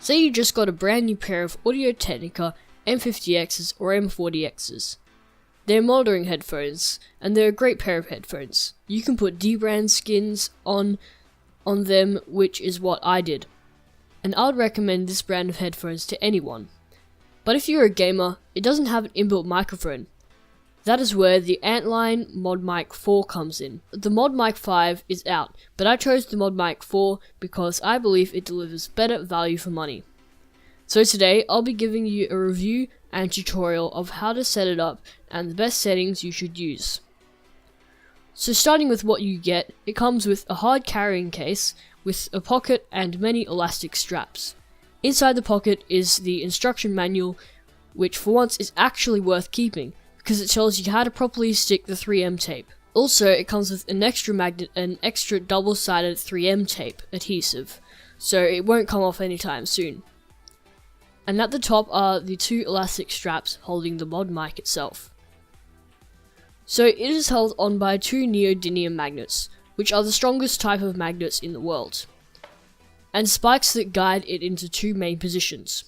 Say you just got a brand new pair of Audio-Technica M50Xs or M40Xs. They're monitoring headphones, and they're a great pair of headphones. You can put D-brand skins on them, which is what I did. And I would recommend this brand of headphones to anyone. But if you're a gamer, it doesn't have an inbuilt microphone. That is where the Antlion Mod Mic 4 comes in. The Mod Mic 5 is out, but I chose the Mod Mic 4 because I believe it delivers better value for money. So today, I'll be giving you a review and tutorial of how to set it up and the best settings you should use. So starting with what you get, it comes with a hard carrying case with a pocket and many elastic straps. Inside the pocket is the instruction manual, which for once is actually worth keeping, because it tells you how to properly stick the 3M tape. Also, it comes with an extra magnet and extra double-sided 3M tape adhesive, so it won't come off anytime soon. And at the top are the two elastic straps holding the mod mic itself. So it is held on by two neodymium magnets, which are the strongest type of magnets in the world, and spikes that guide it into two main positions.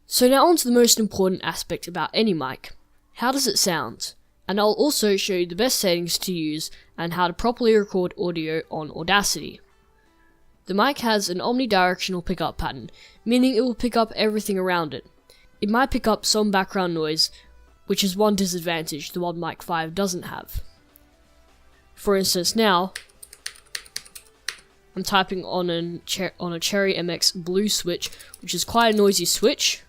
So now on to the most important aspect about any mic. How does it sound? And I'll also show you the best settings to use and how to properly record audio on Audacity. The mic has an omnidirectional pickup pattern, meaning it will pick up everything around it. It might pick up some background noise, which is one disadvantage the Mod Mic 5 doesn't have. For instance, now I'm typing on a Cherry MX Blue switch, which is quite a noisy switch,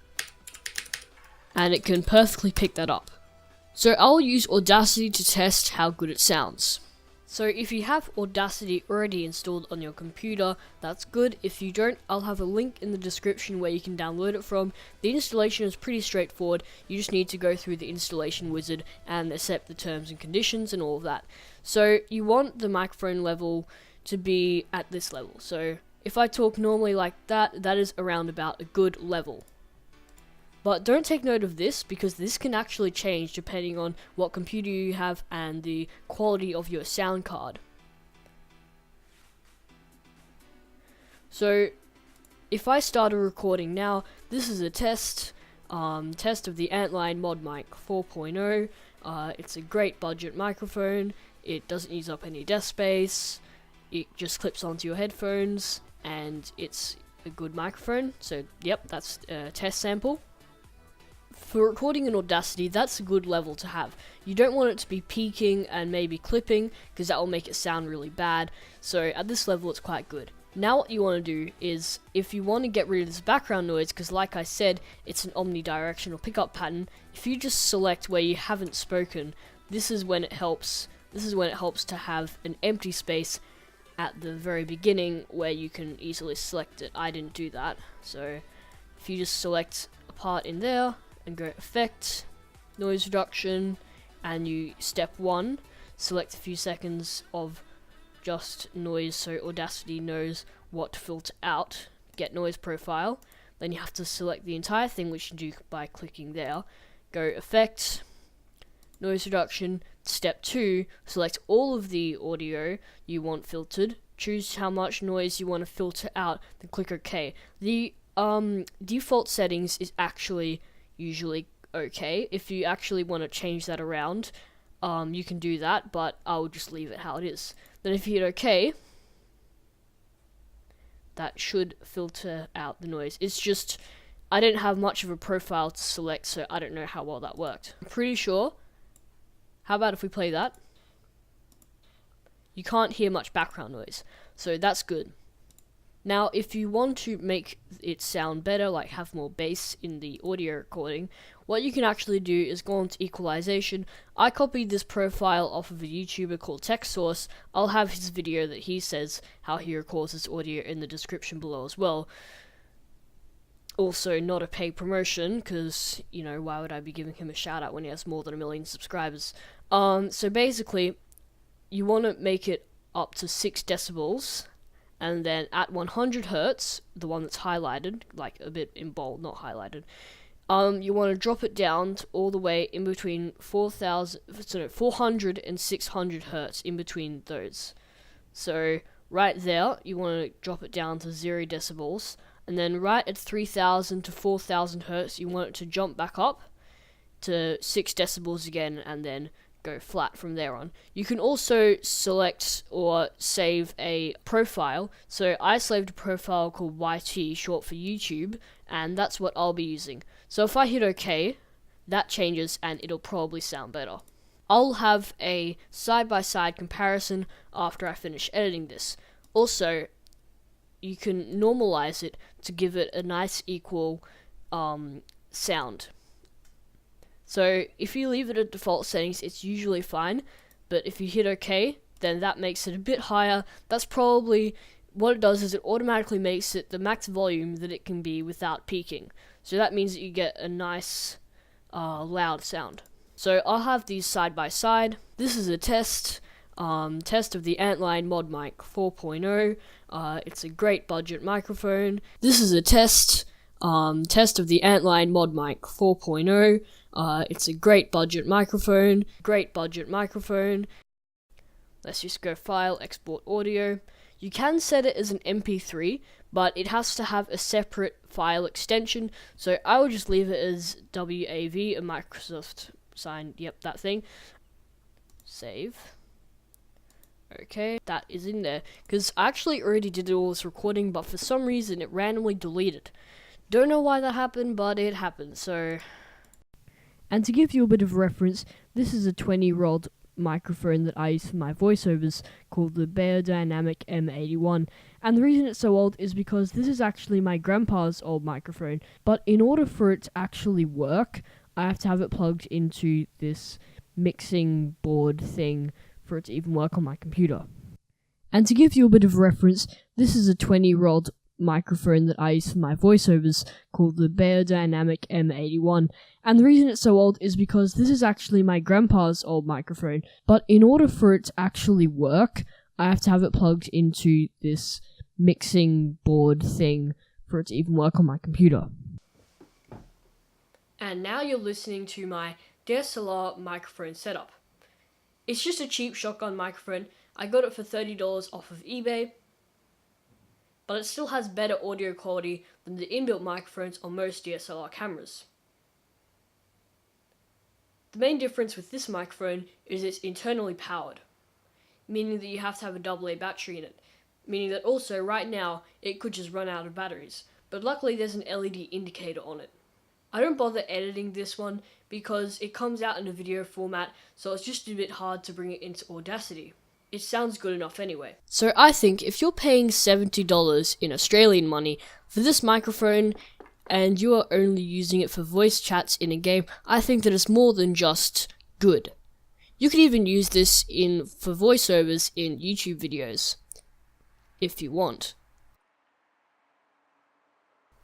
and it can perfectly pick that up. So I'll use Audacity to test how good it sounds. So if you have Audacity already installed on your computer, that's good. If you don't, I'll have a link in the description where you can download it from. The installation is pretty straightforward. You just need to go through the installation wizard and accept the terms and conditions and all of that. So you want the microphone level to be at this level. So if I talk normally like that, that is around about a good level. But don't take note of this, because this can actually change depending on what computer you have and the quality of your sound card. So if I start a recording now, this is a test of the Antlion Mod Mic 4.0. It's a great budget microphone. It doesn't use up any desk space. It just clips onto your headphones, and it's a good microphone. So yep, that's a test sample. For recording in Audacity, that's a good level to have. You don't want it to be peaking and maybe clipping, because that will make it sound really bad. So at this level, it's quite good. Now what you want to do is, if you want to get rid of this background noise, because like I said, it's an omnidirectional pickup pattern, if you just select where you haven't spoken, this is when it helps to have an empty space at the very beginning where you can easily select it. I didn't do that, so if you just select a part in there and go Effect, Noise Reduction, and you step 1, select a few seconds of just noise so Audacity knows what to filter out, get noise profile. Then you have to select the entire thing, which you do by clicking there. Go Effect, Noise Reduction, step 2, select all of the audio you want filtered, choose how much noise you want to filter out, then click OK. The default settings is actually usually okay. If you actually want to change that around, you can do that, but I will just leave it how it is. Then if you hit OK, that should filter out the noise. It's just, I didn't have much of a profile to select, so I don't know how well that worked. I'm pretty sure. How about if we play that? You can't hear much background noise, so that's good. Now, if you want to make it sound better, like have more bass in the audio recording, what you can actually do is go into equalization. I copied this profile off of a YouTuber called Takstar. I'll have his video that he says how he records his audio in the description below as well. Also, not a paid promotion, because, you know, why would I be giving him a shout out when he has more than 1 million subscribers? So basically, you want to make it up to 6 decibels. And then at 100 hertz, the one that's highlighted, like a bit in bold, not highlighted, you want to drop it down to all the way in between 400 and 600 hertz, in between those. So right there, you want to drop it down to 0 decibels, and then right at 3000 to 4000 hertz you want it to jump back up to 6 decibels again, and then go flat from there on. You can also select or save a profile. So I saved a profile called YT, short for YouTube, and that's what I'll be using. So if I hit OK, that changes and it'll probably sound better. I'll have a side-by-side comparison after I finish editing this. Also, you can normalize it to give it a nice equal sound. So if you leave it at default settings, it's usually fine, but if you hit OK, then that makes it a bit higher. That's probably what it does, is it automatically makes it the max volume that it can be without peaking. So that means that you get a nice loud sound. So I'll have these side by side. This is a test of the Antlion Mod Mic 4.0. It's a great budget microphone. This is a test of the Antlion Mod Mic 4.0. It's a great budget microphone. Let's just go File, Export Audio. You can set it as an MP3, but it has to have a separate file extension, so I will just leave it as WAV, a Microsoft sign, yep, that thing. Save. Okay, that is in there, because I actually already did all this recording, but for some reason it randomly deleted. Don't know why that happened, but it happened, so... And to give you a bit of reference, this is a 20-year-old microphone that I use for my voiceovers called the Beyerdynamic M81. And the reason it's so old is because this is actually my grandpa's old microphone, but in order for it to actually work, I have to have it plugged into this mixing board thing for it to even work on my computer. And to give you a bit of reference, this is a 20-year-old microphone that I use for my voiceovers called the Beyerdynamic M81. And the reason it's so old is because this is actually my grandpa's old microphone, but in order for it to actually work, I have to have it plugged into this mixing board thing for it to even work on my computer. And now you're listening to my DSLR microphone setup. It's just a cheap shotgun microphone. I got it for $30 off of eBay, but it still has better audio quality than the inbuilt microphones on most DSLR cameras. The main difference with this microphone is it's internally powered, meaning that you have to have a AA battery in it, meaning that also right now it could just run out of batteries, but luckily there's an LED indicator on it. I don't bother editing this one because it comes out in a video format, so it's just a bit hard to bring it into Audacity. It sounds good enough anyway. So I think if you're paying $70 in Australian money for this microphone and you are only using it for voice chats in a game, I think that it's more than just good. You could even use this for voiceovers in YouTube videos, if you want.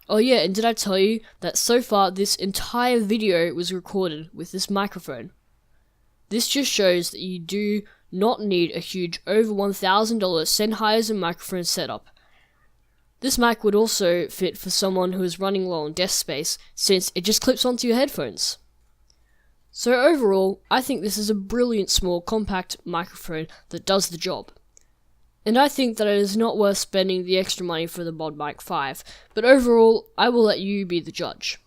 Oh yeah, and did I tell you that so far this entire video was recorded with this microphone? This just shows that you do not need a huge over $1,000 Sennheiser microphone setup. This mic would also fit for someone who is running low on desk space, since it just clips onto your headphones. So overall, I think this is a brilliant small compact microphone that does the job. And I think that it is not worth spending the extra money for the Mod Mic 5, but overall, I will let you be the judge.